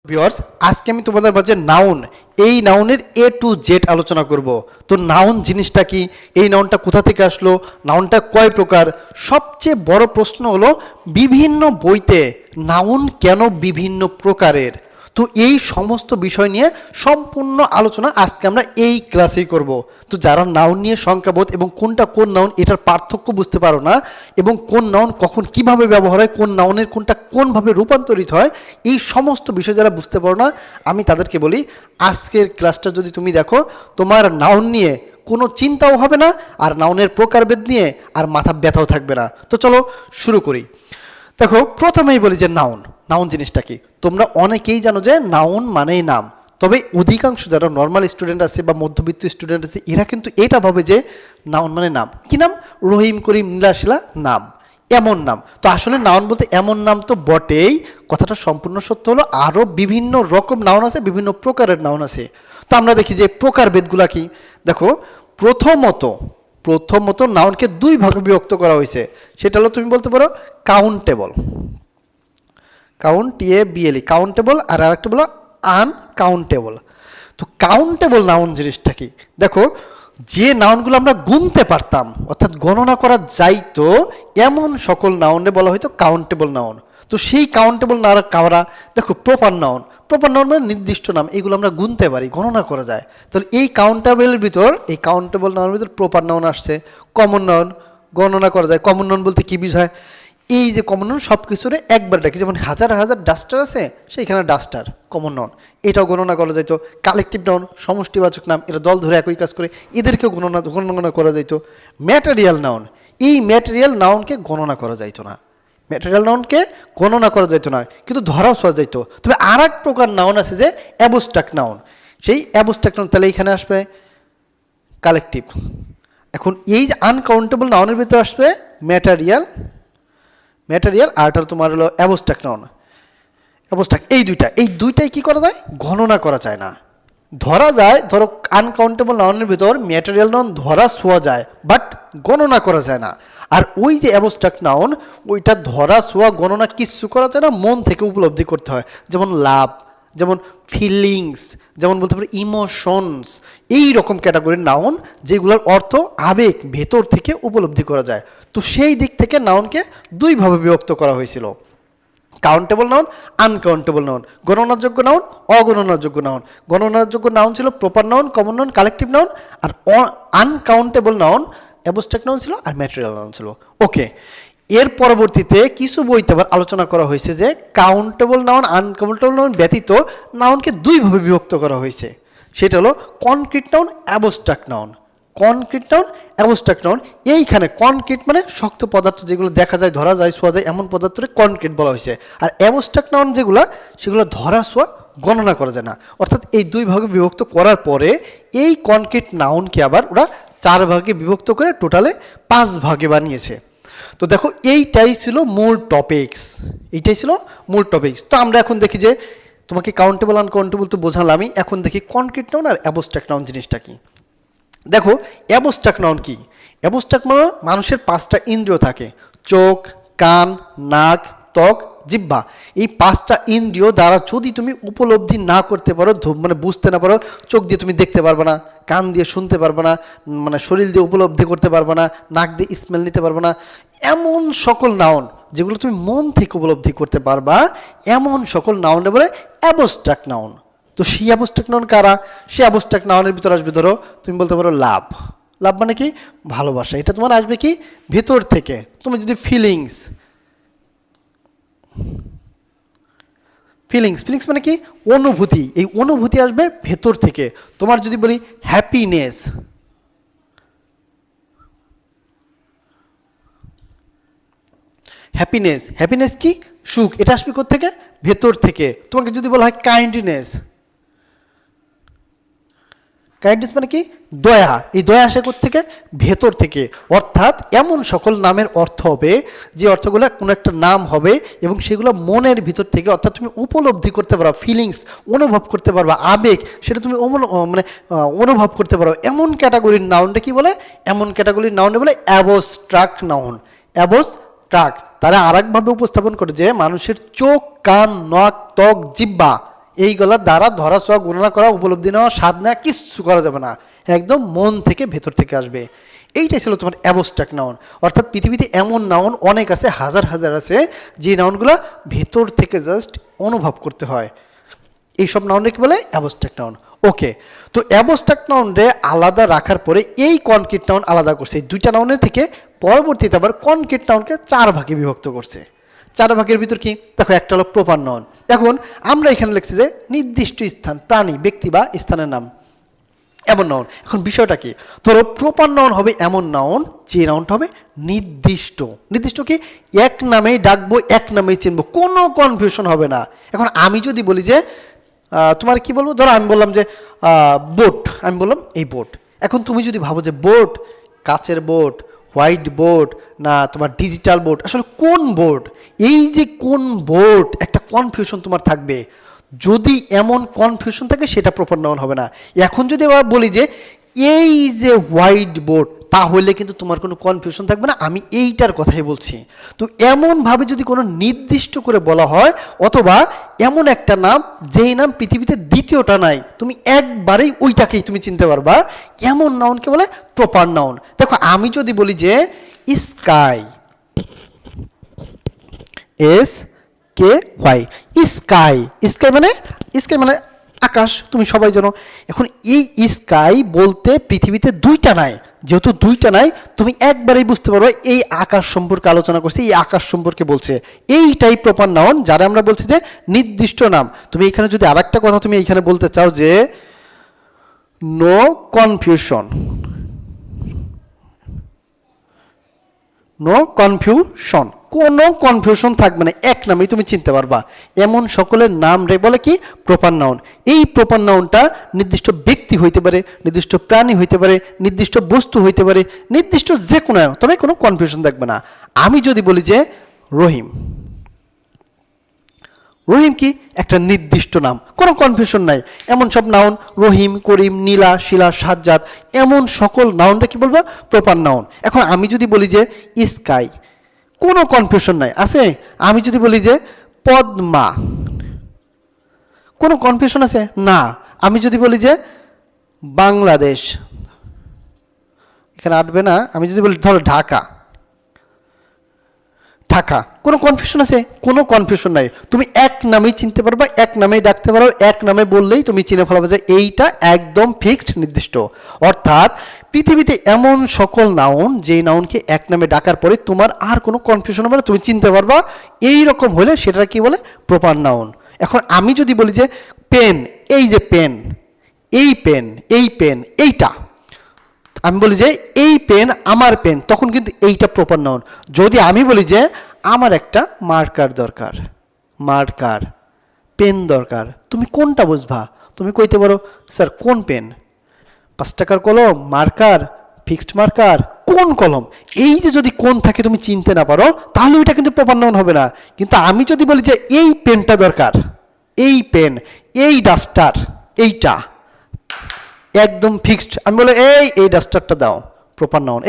Viewers, আজকে আমি তোমাদের মাঝে নাউন, এই নাউনের এ টু জেড আলোচনা করব। তো নাউন জিনিসটা কি, এই নাউনটা কোথা থেকে আসলো, নাউনটা কয় প্রকার। সবচেয়ে বড় প্রশ্ন হলো বিভিন্ন বইতে নাউন কেন বিভিন্ন প্রকারের। তো এই সমস্ত বিষয় নিয়ে সম্পূর্ণ আলোচনা আজকে আমরা এই ক্লাসেই করব। তো যারা নাউন নিয়ে সংখ্যাবোধ এবং কোনটা কোন নাউন এটার পার্থক্য বুঝতে পারো না, এবং কোন নাউন কখন কিভাবে ব্যবহার হয়, কোন নাউনের কোনটা কোনভাবে রূপান্তরিত হয়, এই সমস্ত বিষয় যারা বুঝতে পারো না, আমি তাদেরকে বলি আজকের ক্লাসটা যদি তুমি দেখো, তোমার নাউন নিয়ে কোনো চিন্তাও হবে না, আর নাউনের প্রকারভেদ নিয়ে আর মাথা ব্যথাও থাকবে না। তো চলো শুরু করি। দেখো, প্রথমেই বলি যে নাউন, নাউন জিনিসটা কি। তোমরা অনেকেই জানো যে নাউন মানেই নাম, তবে অধিকাংশ যারা নর্মাল স্টুডেন্ট আছে বা মধ্যবিত্ত স্টুডেন্ট আছে এরা কিন্তু এটা ভাবে যে নাউন মানে নাম। কি নাম? রহিম, করিম, নীলাশিলা নাম, এমন নাম। তো আসলে নাউন বলতে এমন নাম তো বটেই, কথাটা সম্পূর্ণ সত্য হলো আরও বিভিন্ন রকম নাউন আছে, বিভিন্ন প্রকারের নাউন আছে। তো আমরা দেখি যে প্রকারভেদগুলা কি। দেখো, প্রথমত নাউনকে দুই ভাগে বিভক্ত করা হয়েছে। সেটা হলো তুমি বলতে পারো কাউন্টেবল, কাউন্টেবল, কাউন্টেবল, আর আরেকটা বলো আনকাউন্টেবল। তো কাউন্টেবল নাউন জিনিসটা কি? দেখো, যে নাউনগুলো আমরা গুনতে পারতাম অর্থাৎ গণনা করা যাইতো এমন সকল নাউনে বলা হয়তো কাউন্টেবল নাউন। তো সেই কাউন্টেবল না কারা? দেখো, প্রপার নাউন মানে নির্দিষ্ট নাম, এগুলো আমরা গুনতে পারি, গণনা করা যায়। তাহলে এই কাউন্টেবলের ভিতর, এই কাউন্টেবল নাউনের ভিতর প্রপার নাউন আসছে। কমন নাউন, গণনা করা যায়। কমন নাউন বলতে কী বোঝায়? এই যে কমন নাউন সব কিছুরে একবার ডাকি, যেমন হাজার হাজার ডাস্টার আছে সেইখানে ডাস্টার কমন নাউন, এটাও গণনা করা যাইতো। কালেকটিভ নাউন সমষ্টিবাচক নাম, এরা দল ধরে একই কাজ করে, এদেরকেও গণনা করা যাইতো। ম্যাটেরিয়াল নাউন, এই ম্যাটেরিয়াল নাউনকে গণনা করা যাইতো না, ম্যাটেরিয়াল নাউনকে গণনা করা যাইতো না, কিন্তু ধরাও ছোঁয়া যাইতো। তবে আর এক প্রকার নাউন আছে যে অ্যাবস্ট্রাক্ট নাউন, সেই অ্যাবস্ট্রাক্ট নাউন তাহলে এখানে আসবে কালেকটিভ। এখন এই যে আনকাউন্টেবল নাউনের ভিতরে আসবে ম্যাটেরিয়াল, আর তোমার হলো অ্যাবস্ট্রাক্ট নাউন, অ্যাবস্ট্রাক্ট। এই দুইটাই কি করা যায়? গণনা করা যায় না, ধরা যায়। ধরো, আনকাউন্টেবল নাউনের ভিতর ম্যাটেরিয়াল নাউন ধরা ছোঁয়া যায়, বাট গণনা করা যায় না। আর ওই যে অ্যাবস্ট্রাক্ট নাউন, ওইটা ধরা ছোঁয়া গণনা কিচ্ছু করা যায় না, মন থেকে উপলব্ধি করতে হয়। যেমন লাভ, যেমন ফিলিংস, যেমন বলতে পারো ইমোশনস, এই রকম ক্যাটাগরির নাউন যেগুলোর অর্থ আবেগ, ভেতর থেকে উপলব্ধি করা যায়। তো সেই দিক থেকে নাউনকে দুইভাবে বিভক্ত করা হয়েছিল, কাউন্টেবল নাউন, আনকাউন্টেবল নাউন, গণনার যোগ্য নাউন, অগণনার যোগ্য নাউন। গণনার যোগ্য নাউন ছিল proper noun, common noun, collective noun, আর আনকাউন্টেবল নাউন অ্যাবস্ট্রাক্ট নাউন ছিল, আর ম্যাটেরিয়াল নাউন ছিল। ওকে, এর পরবর্তীতে কিছু বইতে আবার আলোচনা করা হয়েছে যে কাউন্টেবল নাউন, আনকাউন্টেবল নাউন ব্যতীত নাউনকে দুইভাবে বিভক্ত করা হয়েছে। সেটা হলো concrete noun, abstract noun. Concrete noun, abstract noun, এইখানে কনক্রিট মানে শক্ত পদার্থ, যেগুলো দেখা যায়, ধরা যায়, ছোঁয়া যায়, এমন পদার্থকে কনক্রিট বলা হয়েছে। আর অ্যাবস্ট্রাক্ট নাউন যেগুলো, সেগুলো ধরা ছোঁয়া গণনা করা যায় না। অর্থাৎ এই দুই ভাগে বিভক্ত করার পরে এই কনক্রিট নাউনকে আবার ওরা 4 ভাগে বিভক্ত করে টোটালে 5 ভাগে বানিয়েছে। তো দেখো, এইটাই ছিল মূল টপিকস, তো আমরা এখন দেখি যে তোমাকে কাউন্টেবল আনকাউন্টেবল তো বোঝালামই, এখন দেখি কনক্রিট নাউন আর অ্যাবস্ট্রাক্ট নাউন জিনিসটা কি। দেখো, অ্যাবস্ট্রাক্ট নাউন কি? অ্যাবস্ট্রাক্ট মানে মানুষের 5টা ইন্দ্রিয় থাকে, চোখ, কান, নাক, ত্বক, জিহ্বা। এই 5টা ইন্দ্রিয় দ্বারা যদি তুমি উপলব্ধি না করতে পারো, মানে বুঝতে না পারো, চোখ দিয়ে তুমি দেখতে পারবে না, কান দিয়ে শুনতে পারবে না, মানে শরীর দিয়ে উপলব্ধি করতে পারবে না, নাক দিয়ে স্মেল নিতে পারবে না, এমন সকল নাউন যেগুলো তুমি মন থেকে উপলব্ধি করতে পারবা, এমন সকল নাউনে বলে অ্যাবস্ট্রাক্ট নাউন। তো সেই অ্যাবস্ট্রাক্ট নাউন কারা? সেই অ্যাবস্ট্রাক্ট নাউনের ভিতরে আসবে, ধরো তুমি বলতে পারো লাভ। লাভ মানে কি? ভালোবাসা। এটা তোমার আসবে কি? ভেতর থেকে। তুমি যদি ফিলিংস মানে কি? অনুভূতি। এই অনুভূতি আসবে ভেতর থেকে। তোমার যদি বলি হ্যাপিনেস, হ্যাপিনেস কি? সুখ। এটা আসবে কোথা থেকে? ভেতর থেকে। তোমাকে যদি বলা হয় কাইন্ডনেস মানে কি? দয়া। এই দয়া আসে কোত্থেকে? ভেতর থেকে। অর্থাৎ এমন সকল নামের অর্থ হবে যে অর্থগুলো কোনো একটা নাম হবে এবং সেগুলো মনের ভিতর থেকে, অর্থাৎ তুমি উপলব্ধি করতে পারো, ফিলিংস অনুভব করতে পারবা, আবেগ সেটা তুমি মানে অনুভব করতে পারো, এমন ক্যাটাগরির নাউনটা কি বলে? এমন ক্যাটাগরির নাউনটা বলে অ্যাবস্ট্রাক্ট নাউন। অ্যাবস্ট্রাক্ট তারা আরেকভাবে উপস্থাপন করে যে মানুষের চোখ, কান, নাক, ত্বক, জিহ্বা এইগুলা দ্বারা ধরা ছোঁয়া গণনা করা উপলব্ধি নেওয়া স্বাদ নেওয়া কিচ্ছু করা যাবে না, একদম মন থেকে ভেতর থেকে আসবে। এইটাই ছিল তোমার অ্যাবস্ট্রাক্ট নাউন। অর্থাৎ পৃথিবীতে এমন নাউন অনেক আছে, হাজার হাজার আছে, যে নাউনগুলো ভেতর থেকে জাস্ট অনুভব করতে হয়। এইসব নাউনকে কি বলে? Abstract noun. ওকে, তো অ্যাবস্ট্রাক্ট নাউনরে আলাদা রাখার পরে এই কনক্রিট নাউন আলাদা করছে। এই দুইটা নাউনের থেকে পরবর্তীতে আবার কনক্রিট নাউনকে 4 ভাগে বিভক্ত করছে। 4 ভাগের ভিতর কি দেখো, একটা হলো প্রপার নাউন। এখন আমরা এখানে লিখছি যে নির্দিষ্ট স্থান, প্রাণী, ব্যক্তি বা স্থানের নাম, এমন নাউন। এখন বিষয়টা কি, ধরো প্রপার নাউন হবে এমন নাউন যে নাউনটা হবে নির্দিষ্ট। নির্দিষ্ট কি, এক নামেই ডাকবো, এক নামেই চিনবো, কোনো কনফিউশন হবে না। এখন আমি যদি বলি যে তোমার কি বলবো, ধরো আমি বললাম যে বোট, আমি বললাম এই বোট। এখন তুমি যদি ভাবো যে বোট, কাচের বোট, হোয়াইট বোর্ড না তোমার ডিজিটাল বোর্ড, আসলে কোন বোর্ড, এই যে কোন বোর্ড, একটা কনফিউশন তোমার থাকবে। যদি এমন কনফিউশন থাকে সেটা প্রপার নাউন হবে না। এখন যদি আবার বলি যে এই যে হোয়াইট বোর্ড, তাহলে কিন্তু তোমার কোনো কনফিউশন থাকবে না, আমি এইটার কথাই বলছি। তো এমনভাবে যদি কোনো নির্দিষ্ট করে বলা হয়, অথবা এমন একটা নাম যেই নাম পৃথিবীতে দ্বিতীয়টা নাই, তুমি একবারেই ওইটাকেই তুমি চিনতে পারবা, এমন নাউনকে বলে প্রপার নাউন। দেখো আমি যদি বলি যে স্কাই, SKY, স্কাই, স্কাই মানে, স্কাই মানে আকাশ, তুমি সবাই জানো। এখন এই স্কাই বলতে পৃথিবীতে দুইটা নাই, যেহেতু দুইটা নাই তুমি একবারেই বুঝতে পারবে এই আকাশ সম্পর্কে আলোচনা করছে, এই আকাশ সম্পর্কে বলছে। এইটাই প্রপার নাউন, যারা আমরা বলছি যে নির্দিষ্ট নাম। তুমি এখানে যদি আরেকটা কথা তুমি এখানে বলতে চাও যে নো কনফিউশন, নো কনফিউশন, কোনো কনফিউশন থাকবে না, এক নামেই তুমি চিনতে পারবা, এমন সকলের নাম রে বলে কি প্রপার নাউন। এই প্রপার নাউনটা নির্দিষ্ট ব্যক্তি হইতে পারে, নির্দিষ্ট প্রাণী হইতে পারে, নির্দিষ্ট বস্তু হইতে পারে, নির্দিষ্ট যে কোনো, তবে কোনো কনফিউশন থাকবে না। আমি যদি বলি যে রহিম, রহিম কি একটা নির্দিষ্ট নাম, কোনো কনফিউশন নাই। এমন সব নাউন রহিম, করিম, নীলা, শিলা, সাজ্জাদ, এমন সকল নাউনটা কি বলবো প্রপার নাউন। এখন আমি যদি বলি যে স্কাই, কোনো কনফিউশন নাই, আছে। আমি যদি বলি যে পদ্মা, কোনো কনফিউশন আছে না। আমি যদি বলি যে বাংলাদেশ, এখানে আসবে না। আমি যদি বলি ধরো ঢাকা, ঢাকা, কোনো কনফিউশন আছে? কোনো কনফিউশন নাই, তুমি এক নামেই চিনতে পারবা, এক নামেই ডাকতে পারো, এক নামে বললেই তুমি চিনে ফেলাবে যে এইটা একদম ফিক্সড নির্দিষ্ট। অর্থাৎ পৃথিবীতে এমন সকল নাউন, যেই নাউনকে এক নামে ডাকার পরে তোমার আর কোনো কনফিউশন হবে না, তুমি চিনতে পারবা। এই রকম হলে সেটা কি বলে প্রপার নাউন। এখন আমি যদি বলি যে পেন, এই যে পেন, এই পেন, এই পেন, এইটা, আমি বলি যে এই পেন আমার পেন, তখন কিন্তু এইটা প্রপার নাউন। যদি আমি বলি যে আমার একটা মার্কার দরকার, মার্কার, পেন দরকার, তুমি কোনটা বুঝবা? তুমি কইতে পারো স্যার কোন পেন, 5 টাকার কলম, মার্কার, ফিক্সড মার্কার, কোন কলম, এই যে যদি কোন থাকে তুমি চিনতে না পারো, তাহলে ওইটা কিন্তু প্রপার নাউন হবে না। কিন্তু আমি যদি বলি যে এই পেনটা দরকার, এই পেন, এই ডাস্টার, এইটা একদম ফিক্সড, আমি বলে এই ডাস্টারটা দাও, প্রপার নাউন,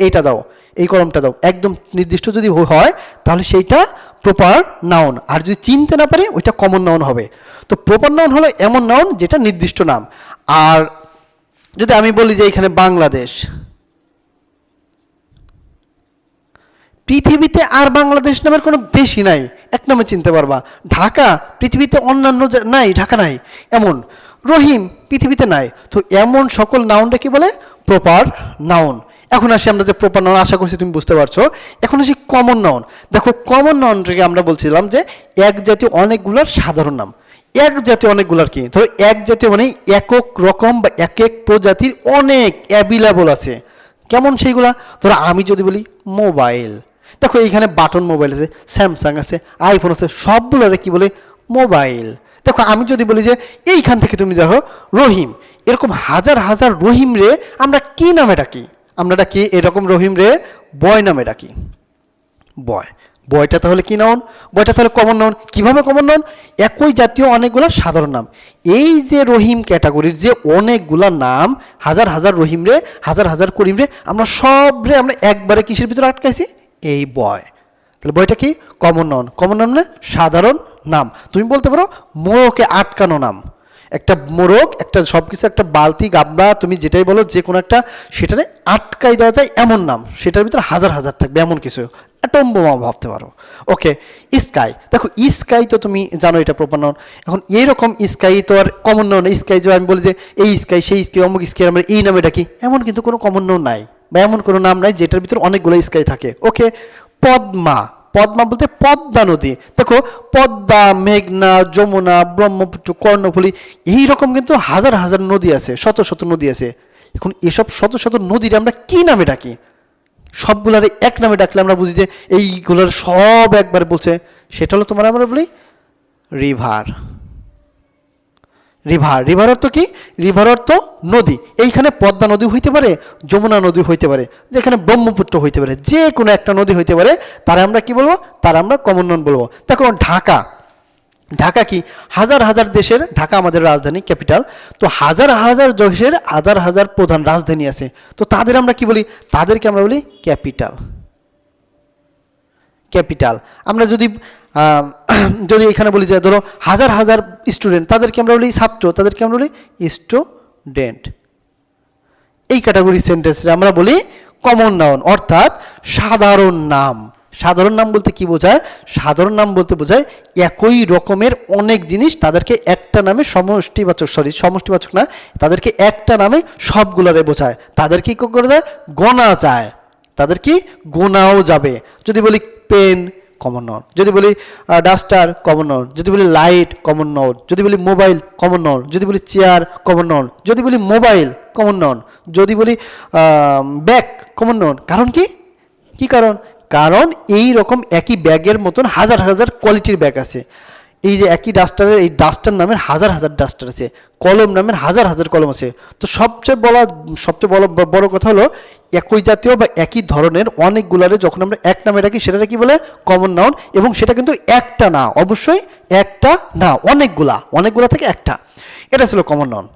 এইটা দাও, এই কলমটা দাও, একদম নির্দিষ্ট যদি হয় তাহলে সেইটা প্রপার নাউন। আর যদি চিনতে না পারি ওইটা কমন নাউন হবে। তো প্রপার নাউন হলো এমন নাউন যেটা নির্দিষ্ট নাম। আর যদি আমি বলি যে এখানে বাংলাদেশ, পৃথিবীতে আর বাংলাদেশ নামের কোনো দেশই নাই, এক নামে চিনতে পারবা। ঢাকা, পৃথিবীতে অন্যান্য নাই, ঢাকা নাই এমন। রহিম, পৃথিবীতে নাই। তো এমন সকল নাউনটা কি বলে প্রপার নাউন। এখন আসি আমরা যে প্রপার নাউন, আশা করছি তুমি বুঝতে পারছো। এখন আসি কমন নাউন। দেখো কমন নাউনটাকে আমরা বলছিলাম যে এক জাতীয় অনেকগুলোর সাধারণ নাম। এক জাতীয় অনেকগুলোর কি, ধরো এক জাতীয় মানে একক রকম বা এক এক প্রজাতির অনেক অ্যাভেলেবল আছে। কেমন সেইগুলা? ধরো আমি যদি বলি মোবাইল, দেখো এইখানে বাটন মোবাইল আছে, স্যামসাং আছে, আইফোন আছে, সবগুলোরে কি বলে মোবাইল। দেখো আমি যদি বলি যে এইখান থেকে তুমি দেখো রহিম, এরকম হাজার হাজার রহিম রে আমরা কি নামে ডাকি? আমরা ডাকি এরকম রহিম রে বয় নামে ডাকি, বয়। বয়টা তাহলে কি নাউন? বয়টা তাহলে কমন নাউন। কিভাবে কমন নাউন? একই জাতীয় অনেকগুলো সাধারণ নাম। এই যে রহিম ক্যাটাগরির যে অনেকগুলা নাম, হাজার হাজার রহিম রে, হাজার হাজার করিম রে, আমরা সব রে আমরা একবারে কিসের ভিতরে আটকাইছি? এই বয়। তাহলে বয়টা কি? Common noun. কমন নাউন না সাধারণ নাম। তুমি বলতে পারো মোড়কে আটকানো নাম। একটা মোড়ক, একটা সব কিছু, একটা বালতি, গাবলা, তুমি যেটাই বলো, যে কোনো একটা সেটারে আটকাই দেওয়া যায় এমন নাম, সেটার ভিতরে হাজার হাজার থাকবে এমন কিছু, অ্যাটম বোমা ভাবতে পারো। ওকে, স্কাই, দেখো স্কাই তো তুমি জানো এটা প্রপার নাউন। এখন এইরকম স্কাই তো আর কমন নাউন। স্কাই যে আমি বলি যে এই স্কাই, সেই স্কাই, অমুক স্কাই, আমরা এই নামে ডাকি, এমন কিন্তু কোনো কমন নাউন নাই, বা এমন কোনো নাম নাই যেটার ভিতরে অনেকগুলো স্কাই থাকে। ওকে, পদ্মা, পদ্মা বলতে পদ্মা নদী। দেখো পদ্মা, মেঘনা, যমুনা, ব্রহ্মপুত্র, কর্ণফুলী, এইরকম কিন্তু হাজার হাজার নদী আছে, শত শত নদী আছে। এখন এসব শত শত নদীর আমরা কি নামে ডাকি? সবগুলার এক নামে ডাকলে আমরা বুঝি যে এইগুলোর সব একবার বলছে, সেটা হলো তোমার আমরা বলি রিভার। রিভার, রিভার অর্থ কি? রিভার অর্থ নদী। এইখানে পদ্মা নদী হইতে পারে, যমুনা নদী হইতে পারে, যেখানে ব্রহ্মপুত্র হইতে পারে, যে কোনো একটা নদী হইতে পারে, তারা আমরা কি বলবো? তারা আমরা কমন নাউন বলবো। দেখো ঢাকা, ঢাকা কি? হাজার হাজার দেশের, ঢাকা আমাদের রাজধানী, ক্যাপিটাল। তো হাজার হাজার দেশের হাজার হাজার প্রধান রাজধানী আছে, তো তাদের আমরা কি বলি? তাদেরকে আমরা বলি ক্যাপিটাল। ক্যাপিটাল। আমরা যদি যদি এখানে বলি যে ধরো হাজার হাজার স্টুডেন্ট, তাদেরকে আমরা বলি ছাত্র, তাদেরকে আমরা বলি স্টুডেন্ট। এই ক্যাটাগরি সেন্টেন্সে আমরা বলি কমন নাউন, অর্থাৎ সাধারণ নাম। সাধারণ নাম বলতে কি বোঝায়? সাধারণ নাম বলতে বোঝায় একই রকমের অনেক জিনিস তাদেরকে একটা নামে সমষ্টিবাচক, সমষ্টিবাচক না, তাদেরকে একটা নামে সবগুলোরে বোঝায়। তাদের কি করে যায়? গোনা যায়, তাদের কি গোনাও যাবে। যদি বলি পেন, কমন নাউন। যদি বলি ডাস্টার, কমন নাউন। যদি বলি লাইট, কমন নাউন। যদি বলি মোবাইল, কমন নাউন। যদি বলি চেয়ার, কমন নাউন। যদি বলি মোবাইল, কমন নাউন। যদি বলি ব্যাগ, কমন নাউন। কারণ কি? কি কারণ? কারণ এই রকম একই ব্যাগের মতন হাজার হাজার কোয়ালিটির ব্যাগ আছে। এই যে একই ডাস্টারের, এই ডাস্টার নামের হাজার হাজার ডাস্টার আছে, কলম নামের হাজার হাজার কলম আছে। তো সবচেয়ে বড় কথা হলো একই জাতীয় বা একই ধরনের অনেকগুলারে যখন আমরা এক নামে রাখি, সেটা কি বলে? Common noun. এবং সেটা কিন্তু একটা না, অবশ্যই একটা না, অনেকগুলা থেকে একটা। এটা ছিল কমন নাউন।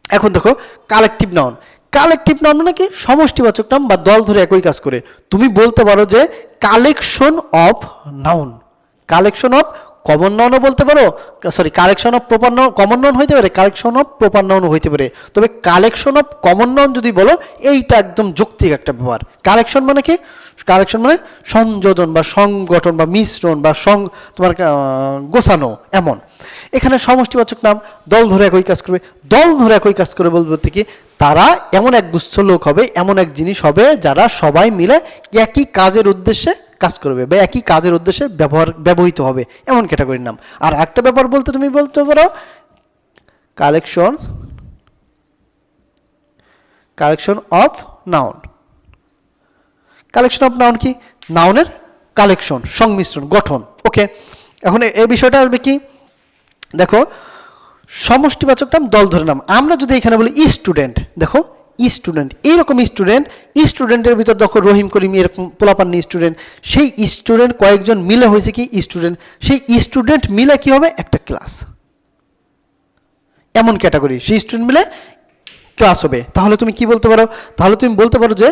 এখন দেখো কালেকটিভ নাউন। কালেকটিভ নাউন মানে কি? সমষ্টিবাচক নাম বা দল ধরে একই কাজ করে। তুমি বলতে পারো যে collection of noun, collection of common নাউনও বলতে পারো, sorry collection of proper noun, common noun হইতে পারে, কালেকশন অফ প্রপার নাউনও হইতে পারে। তবে কালেকশন অফ কমন নাউন যদি বলো, এইটা একদম যৌক্তিক একটা ব্যাপার। কালেকশন মানে কি? কালেকশন মানে সংযোজন বা সংগঠন বা মিশ্রণ বা তোমার গোছানো, এমন। এখানে সমষ্টিবাচক নাম দল ধরে একই কাজ করবে। দল ধরে একই কাজ করে বলতে কি? তারা এমন এক গুচ্ছ লোক হবে, এমন এক জিনিস হবে, যারা সবাই মিলে একই কাজের উদ্দেশ্যে কাজ করবে বা একই কাজের উদ্দেশ্যে ব্যবহৃত হবে, এমন ক্যাটাগরির নাম। আর একটা ব্যাপার বলতে তুমি বলতে পারো collection of noun. Collection of noun কি? নাউনের কালেকশন, সংমিশ্রণ, গঠন। ওকে, এখন এই বিষয়টা আসবে কি? দেখো সমষ্টিবাচক নাম দল ধরে নাম। আমরা যদি এখানে বলি স্টুডেন্ট, দেখো স্টুডেন্ট, এইরকম স্টুডেন্ট, স্টুডেন্টের ভিতর দেখো রহিম করিম এরকম পোলাপান্নি স্টুডেন্ট, সেই স্টুডেন্ট কয়েকজন মিলে হয়েছে কি স্টুডেন্ট, সেই স্টুডেন্ট মিলে কি হবে? একটা ক্লাস, এমন ক্যাটাগরি, সেই স্টুডেন্ট মিলে ক্লাস হবে। তাহলে তুমি কি বলতে পারো? তাহলে তুমি বলতে পারো যে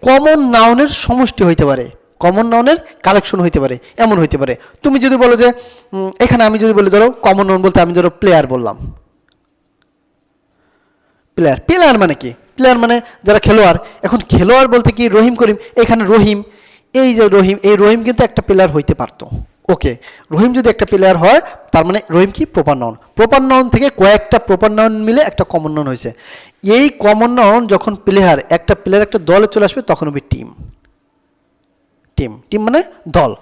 কমন নাউনের সমষ্টি হইতে পারে, কমন নাউনের কালেকশন হইতে পারে, এমন হইতে পারে। তুমি যদি বলো যে এখানে আমি যদি বলি ধরো কমন নাউন বলতে আমি ধরো প্লেয়ার বললাম, প্লেয়ার, প্লেয়ার মানে কি? প্লেয়ার মানে যারা খেলোয়াড়। এখন খেলোয়াড় বলতে কি? রহিম করিম, এখানে রহিম, এই যে রহিম, এই রহিম কিন্তু একটা প্লেয়ার হইতে পারতো। ওকে, রহিম যদি একটা প্লেয়ার হয়, তার মানে রহিম কি? Proper noun. প্রপার নাউন থেকে কয়েকটা প্রপার নাউন মিলে একটা কমন নাউন হয়েছে। এই কমন নাউন যখন প্লেয়ার, একটা প্লেয়ার একটা দলে চলে আসবে, তখন হবে টিম। টিম, টিম মানে দল।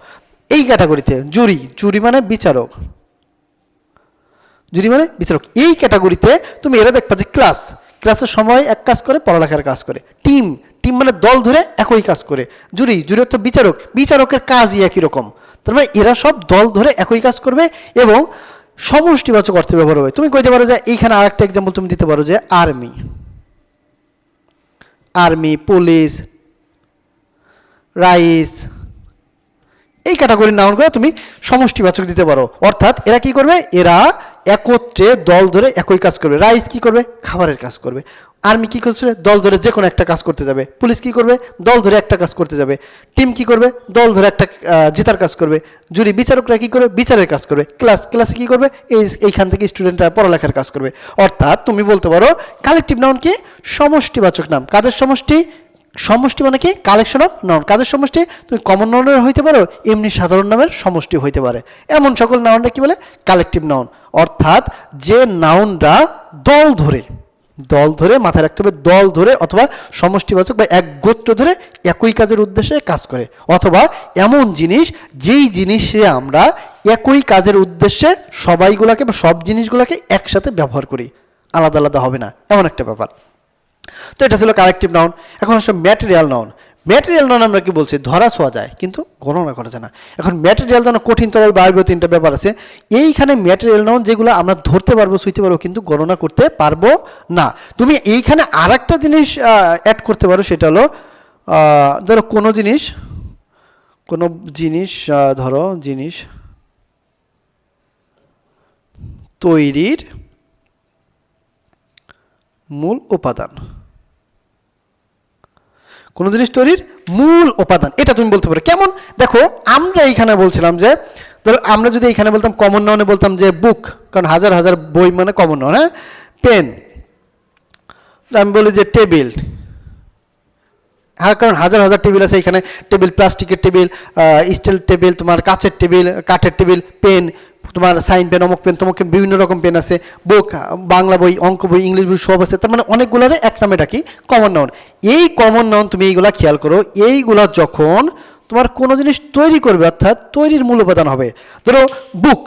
এই ক্যাটাগরিতে জুরি, জুরি মানে বিচারক, জুরি মানে বিচারক। এই ক্যাটাগরিতে তুমি এরা দেখবা যে ক্লাস, ক্লাসের সময় এক কাজ করে, পড়ালেখার কাজ করে। টিম, টিম মানে দল ধরে একই কাজ করে। জুরি, জুরি তো বিচারক, বিচারকের কাজই একই রকম। তার মানে এরা সব দল ধরে একই কাজ করবে এবং সমষ্টিবাচক অর্থে ব্যবহার হবে। তুমি কইতে পারো যে এইখানে আরেকটা এক্সাম্পল তুমি দিতে পারো যে আর্মি, আর্মি, পুলিশ, রাইস, এই ক্যাটাগরির নাউনগুলো তুমি সমষ্টিবাচক দিতে পারো। অর্থাৎ এরা কি করবে? এরা একত্রে দল ধরে একই কাজ করবে। রাইস কি করবে? খাবারের কাজ করবে। আর্মি কি করছে? দল ধরে যে কোনো একটা কাজ করতে যাবে। পুলিশ কি করবে? দল ধরে একটা কাজ করতে যাবে। টিম কি করবে? দল ধরে একটা জেতার কাজ করবে। জুরি বিচারকরা কি করবে? বিচারের কাজ করবে। ক্লাসে কি করবে? এইখান থেকে স্টুডেন্টরা পড়ালেখার কাজ করবে। অর্থাৎ তুমি বলতে পারো কালেকটিভ নাউন কি? সমষ্টিবাচক নাম। কাদের সমষ্টি? সমষ্টি মানে কি? Collection of noun. কাদের সমষ্টি? তুমি কমন নাউনের হইতে পারো, এমনি সাধারণ নামের সমষ্টি হইতে পারে। এমন সকল নাউনটা কি বলে? Collective noun. অর্থাৎ যে নাউনটা দল ধরে মাথায় রাখতে হবে, দল ধরে অথবা সমষ্টিবাচক বা এক গোত্র ধরে একই কাজের উদ্দেশ্যে কাজ করে, অথবা এমন জিনিস যেই জিনিসে আমরা একই কাজের উদ্দেশ্যে সবাইগুলাকে বা সব জিনিসগুলোকে একসাথে ব্যবহার করি, আলাদা আলাদা হবে না, এমন একটা ব্যাপার। তো এটা ছিল কালেকটিভ নাউন। এখন আসলে ম্যাটেরিয়াল নাউন। ম্যাটেরিয়াল নাউন আমরা কি বলছি? ধরা ছোঁয়া যায় কিন্তু গণনা করা যায় না। এখন ম্যাটেরিয়াল নাউন কঠিন, তরল, বায়বীয় তিনটা ব্যাপার আছে। এইখানে ম্যাটেরিয়াল নাউন যেগুলো আমরা ধরতে পারবো, ছুঁইতে পারবো কিন্তু গণনা করতে পারবো না। তুমি এইখানে আর একটা জিনিস অ্যাড করতে পারো, সেটা হলো ধরো কোনো জিনিস ধরো জিনিস তৈরির মূল উপাদান। কোনো জিনিস তৈরির মূল উপাদান, এটা তুমি বলতে পারো। কেমন? দেখো আমরা এইখানে বলছিলাম যে ধরো আমরা যদি এইখানে বলতাম কমন নাউনে বলতাম যে বুক, কারণ হাজার হাজার বই মানে কমন নাউন। হ্যাঁ, পেন, আমি বলি যে টেবিল, হ্যাঁ কারণ হাজার হাজার টেবিল আছে এখানে। টেবিল, প্লাস্টিকের টেবিল, স্টিল টেবিল, তোমার কাচের টেবিল, কাঠের টেবিল, পেন, তোমার সাইন পেন, অমুক পেন, তমুক পেন, বিভিন্ন রকম পেন আছে। বুক, বাংলা বই, অঙ্ক বই, ইংলিশ বই সব আছে। তার মানে অনেকগুলোর এক নামে ডাকি কমন নাউন। এই কমন নাউন তুমি এইগুলা খেয়াল করো, এইগুলা যখন তোমার কোনো জিনিস তৈরি করবে অর্থাৎ তৈরির মূল উপাদান হবে। ধরো বুক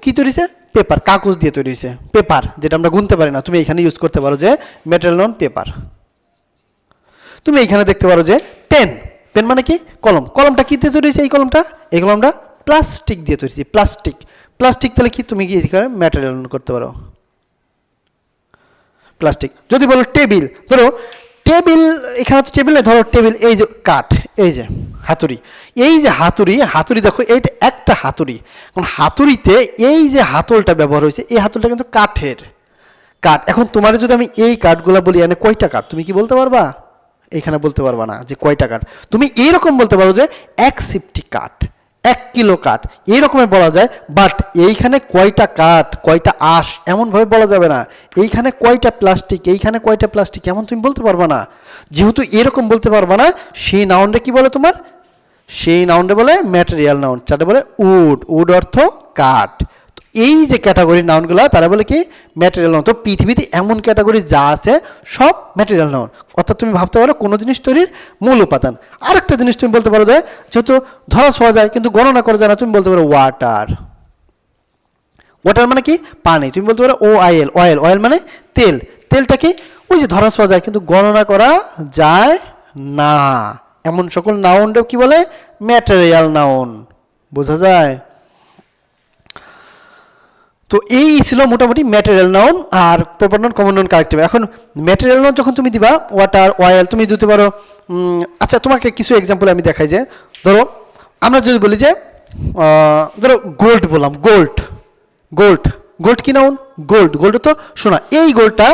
কি তৈরি হয়েছে? পেপার, কাগজ দিয়ে তৈরি হয়েছে। পেপার যেটা আমরা গুনতে পারি না, তুমি এখানে ইউজ করতে পারো যে ম্যাটেরিয়াল নাউন পেপার। তুমি এখানে দেখতে পারো যে পেন মানে কি? কলমটা কি দিয়ে তৈরি হয়েছে? এই কলমটা প্লাস্টিক দিয়ে তৈরি হয়েছে। প্লাস্টিক তাহলে কি? তুমি কি ম্যাটেরিয়াল করতে পারো প্লাস্টিক। যদি বলো টেবিল, ধরো টেবিল, এখানে তো টেবিল নেই, ধরো টেবিল, এই যে কাঠ, এই যে হাতুড়ি, হাতুড়ি দেখো এইটা একটা হাতুড়ি। কারণ হাতুড়িতে এই যে হাতলটা ব্যবহার হয়েছে, এই হাতলটা কিন্তু কাঠ। এখন তোমার যদি আমি এই কাঠগুলা বলি এনে কয়টা কাঠ, তুমি কি বলতে পারবা? এখানে বলতে পারবা না যে কয়টা কাঠ। তুমি এইরকম বলতে পারো যে 1 সিফটি কাঠ, 1 কিলো কাঠ, এইরকমের বলা যায়। বাট এইখানে কয়টা কাঠ, কয়টা আঁশ, এমনভাবে বলা যাবে না। এইখানে কয়টা প্লাস্টিক, এমন তুমি বলতে পারবা না। যেহেতু এরকম বলতে পারবা না, সেই নাউনটা কি বলে তোমার? সেই নাউনটা বলে ম্যাটেরিয়াল নাউন। যাটা বলে উড অর্থ কাঠ। এই যে ক্যাটাগরি নাউনগুলো তারা বলে কি? Material noun. তো পৃথিবীতে এমন ক্যাটাগরি যা আছে সব ম্যাটেরিয়াল নাউন। অর্থাৎ তুমি ভাবতে পারো কোনো জিনিস তৈরির মূল উপাদান। আরেকটা জিনিস তুমি বলতে পারো যে যেহেতু ধরা ছোঁয়া যায় কিন্তু গণনা করা যায় না, তুমি বলতে পারো ওয়াটার মানে কি? পানি। তুমি বলতে পারো অয়েল মানে তেলটা কি? ওই যে ধরা ছোঁয়া যায় কিন্তু গণনা করা যায় না। এমন সকল নাউনটা কি বলে? Material noun. বোঝা যায়? তো এই ছিল মোটামুটি ম্যাটেরিয়াল নাউন আর proper noun, common noun, collective. এখন ম্যাটেরিয়াল নাউন যখন তুমি দিবা, ওয়াটার, অয়েল, তুমি দিতে পারো। আচ্ছা তোমাকে কিছু এক্সাম্পল আমি দেখাই। যে ধরো আমরা যদি বলি যে ধরো গোল্ড বললাম, গোল্ড কি নাউন? গোল্ড তো শোনা, এই গোল্ডটা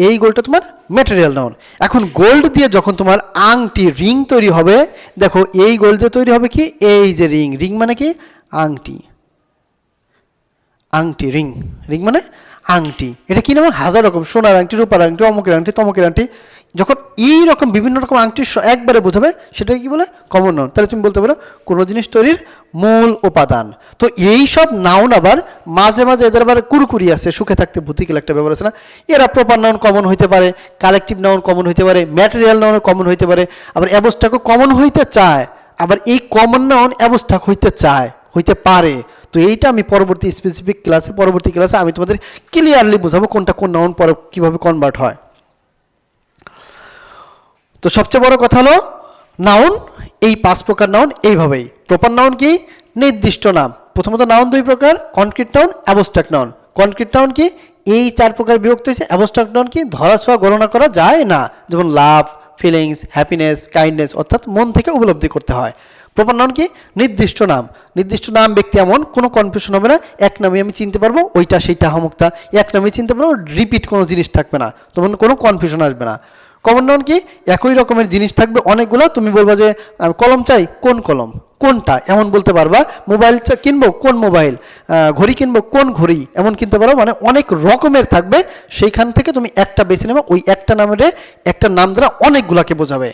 এই গোল্ডটা তোমার ম্যাটেরিয়াল নাউন। এখন গোল্ড দিয়ে যখন তোমার আংটি, রিং তৈরি হবে, দেখো এই গোল্ড দিয়ে তৈরি হবে কি? এই যে রিং মানে কি? আংটি, রিং মানে আংটি। এটা কি নাম? হাজার রকম, সোনার আংটি, রূপার আংটি, অমুকের আংটি, তমকের আংটি। যখন এই রকম বিভিন্ন রকম আংটি একবারে বোঝাবে সেটাকে কি বলে? Common noun. তাহলে তুমি বলতে পারো কোনো জিনিস তৈরির মূল উপাদান। তো এই সব নাউন আবার মাঝে মাঝে এদের আবার কুরকুরি আছে, সুখে থাকতে ভূতিকেল একটা ব্যাপার আছে না? এরা প্রপার নাউন কমন হইতে পারে, কালেকটিভ নাউন কমন হইতে পারে, ম্যাটেরিয়াল নাউন কমন হইতে পারে, আবার অ্যাবস্ট্রাক্টও কমন হইতে চায়, আবার এই কমন নাউন অ্যাবস্ট্রাক্ট হইতে পারে। তো এইটা আমি পরবর্তী ক্লাসে আমি তোমাদের ক্লিয়ারলি বোঝাবো কোনটা কোন নাউন পরে কীভাবে কনভার্ট হয়। তো সবচেয়ে বড় কথা হলো নাউন, এই 5 প্রকার নাউন এইভাবেই। প্রপার নাউন কি? নির্দিষ্ট নাম। প্রথমত নাউন 2 প্রকার, concrete noun, abstract noun. Concrete noun কি? এই 4 প্রকার বিভক্ত হয়েছে। অ্যাবস্ট্রাক্ট নাউন কি? ধরা ছোঁয়া, গণনা করা যায় না, যেমন লাভ, ফিলিংস, হ্যাপিনেস, কাইন্ডনেস, অর্থাৎ মন থেকে উপলব্ধি করতে হয়। প্রপার নাউন কি? নির্দিষ্ট নাম। নির্দিষ্ট নাম ব্যক্তি এমন, কোনো কনফিউশন হবে না, এক নামে আমি চিনতে পারবো, ওইটা সেইটা হামুক্তা, এক নামে চিনতে পারবো, রিপিট কোনো জিনিস থাকবে না, তোমার কোনো কনফিউশন আসবে না। কমন নাউন কি? একই রকমের জিনিস থাকবে অনেকগুলো, তুমি বলবা যে আমি কলম চাই, কোন কলম, কোনটা এমন বলতে পারবা, মোবাইল কিনবো, কোন মোবাইল, ঘড়ি কিনবো, কোন ঘড়ি, এমন কিনতে পারো, মানে অনেক রকমের থাকবে, সেইখান থেকে তুমি একটা বেছে নেবে, ওই একটা নামের একটা নাম দ্বারা অনেকগুলাকে বোঝাবে।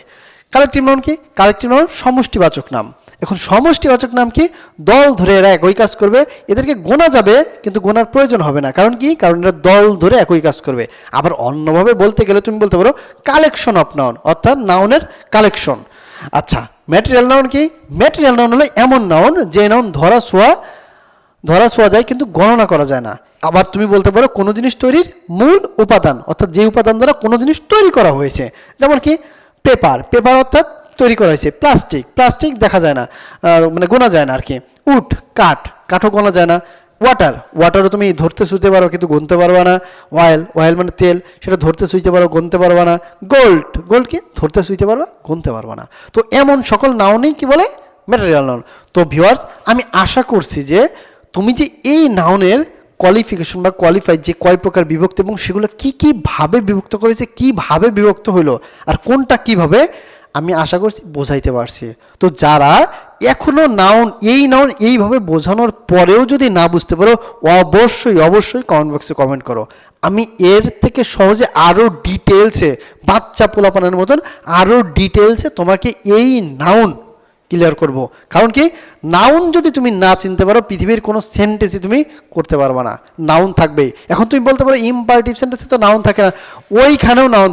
কালেকটিভ নাউন কি? কালেকটিভ নাউন সমষ্টিবাচক নাম। এখন সমষ্টিবাচক নাম কি? দল ধরে এরা একই কাজ করবে, এদেরকে গোনা যাবে কিন্তু গোনার প্রয়োজন হবে না। কারণ কি? কারণ এরা দল ধরে একই কাজ করবে। আবার অন্যভাবে বলতে গেলে তুমি বলতে পারো কালেকশন অফ নাউন, অর্থাৎ নাউনের কালেকশন। আচ্ছা, ম্যাটেরিয়াল নাউন কি? ম্যাটেরিয়াল নাউন হলো এমন নাউন যে নাউন ধরা ছোঁয়া যায় কিন্তু গণনা করা যায় না। আবার তুমি বলতে পারো কোনো জিনিস তৈরির মূল উপাদান, অর্থাৎ যে উপাদান দ্বারা কোনো জিনিস তৈরি করা হয়েছে। যেমন কি? পেপার অর্থাৎ তৈরি করা হয়েছে। প্লাস্টিক দেখা যায় না, মানে গোনা যায় না আর কি। উড, কাঠও গোনা যায় না। ওয়াটারও তুমি ধরতে ছুঁতে পারো কিন্তু গুনতে পারবা না। অয়েল মানে তেল, সেটা ধরতে ছুঁতে পারো, গুনতে পারবা না। গোল্ড কি? ধরতে ছুঁতে পারবা, গুনতে পারবা না। তো এমন সকল নাউনই কি বলে? Material noun. তো ভিউয়ার্স, আমি আশা করছি যে তুমি যে এই নাউনের কোয়ালিফিকেশন বা কোয়ালিফাই যে কয় প্রকার বিভক্ত এবং সেগুলো কীভাবে বিভক্ত করেছে, কীভাবে বিভক্ত হইলো আর কোনটা কীভাবে, আমি আশা করছি বোঝাইতে পারছি। তো যারা এখনও এই নাউন এইভাবে বোঝানোর পরেও যদি না বুঝতে পারো, অবশ্যই কমেন্ট বক্সে কমেন্ট করো। আমি এর থেকে সহজে আরও ডিটেলসে, বাচ্চা পোলাপানের মতন আরও ডিটেলসে তোমাকে এই নাউন ক্লিয়ার করব। কারণ কি? নাউন যদি তুমি না চিনতে পারো, পৃথিবীর কোনো সেন্টেন্সই তুমি করতে পারবে না, নাউন থাকবেই। এখন তুমি বলতে পারো ইম্পারেটিভ সেন্টেন্সে তো নাউন থাকে না, ওইখানেও নাউন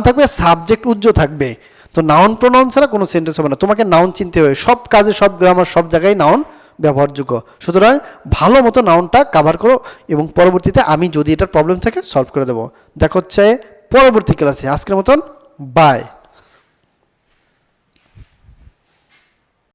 থাকবে, সাবজেক্ট উজ্জ্ব থাকবে। তো নাউন প্রোনাউন ছাড়া কোনো সেন্টেন্স হবে না, তোমাকে নাউন চিনতে হবে। সব কাজে, সব গ্রামার, সব জায়গায় নাউন ব্যবহারযোগ্য। সুতরাং ভালো মতো নাউনটা কভার করো এবং পরবর্তীতে আমি যদি এটার প্রবলেম থাকে সলভ করে দেবো। দেখা হচ্ছে পরবর্তী ক্লাসে। আজকের মতন বাই।